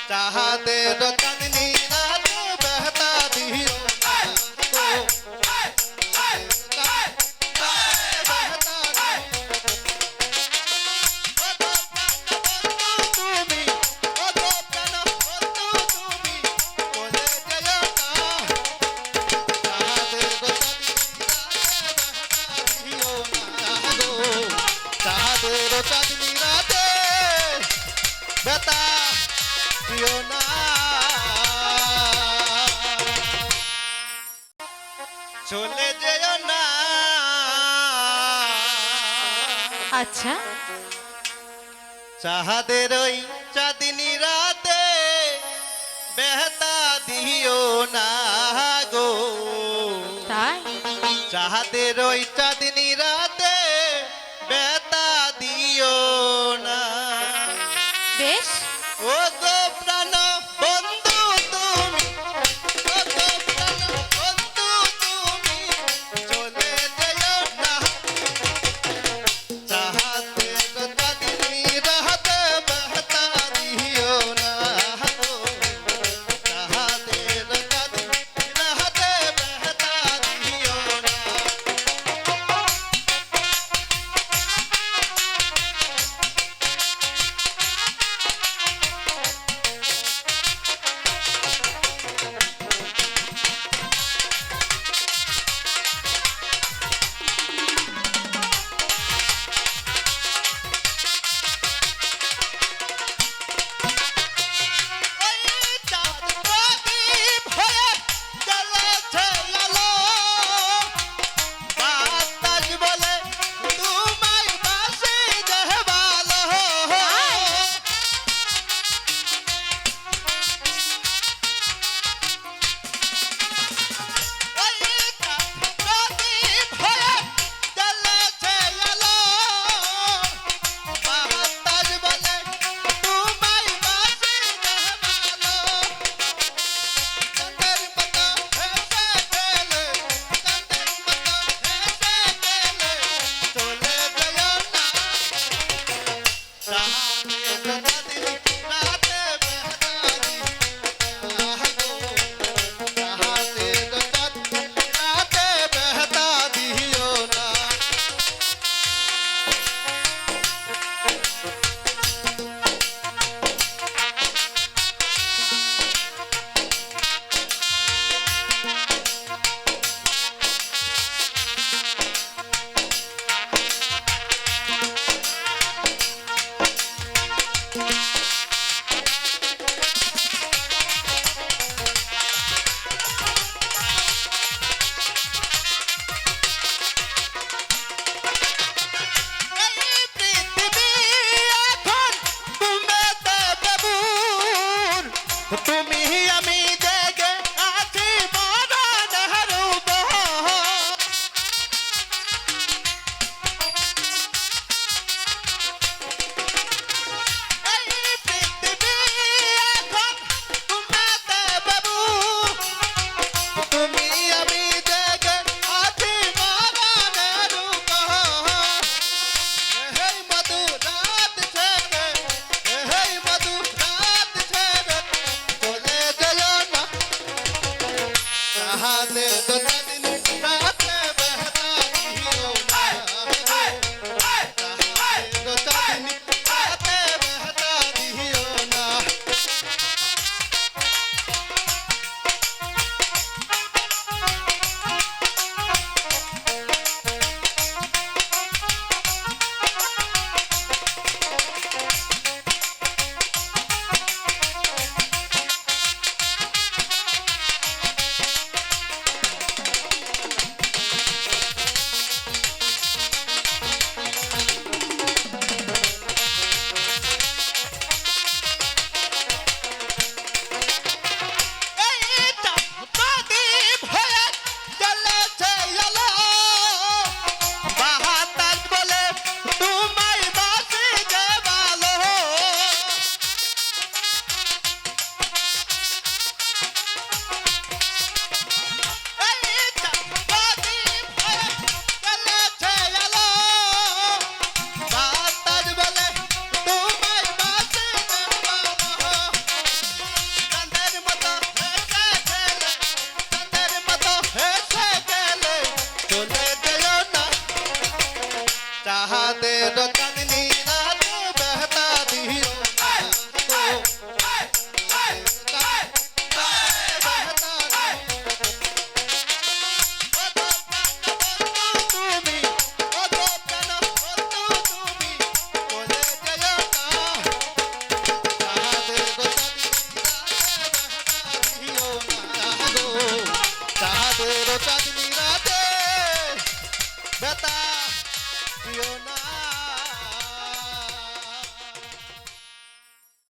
चाहते तो चांदनी रात बहता दियो চলে যেও না আচ্ছা চাঁদের ওই চাঁদনি রাতে বেহতা দিও না গো তাই চাঁদের ওই চাঁদনি রাতে বেহতা দিও না বেশ ও গো প্রাণ বন্ধু তুমি ও গো প্রাণ বন্ধু তুমি চলে যেও না চাহতে গো চাঁদনি রাতে বেহতা দিও না গো চাহতে গো চাঁদনি রাতে বেহতা দিও না চাঁদের চাঁদনি রাত বেহতা দিও না গো তুমি ওগো প্রাণ বন্ধু তুমি বলে যেও না চাঁদের চাঁদনি রাত বেহতা দিও না গো চাঁদের চাঁদনি রাতে বেহতা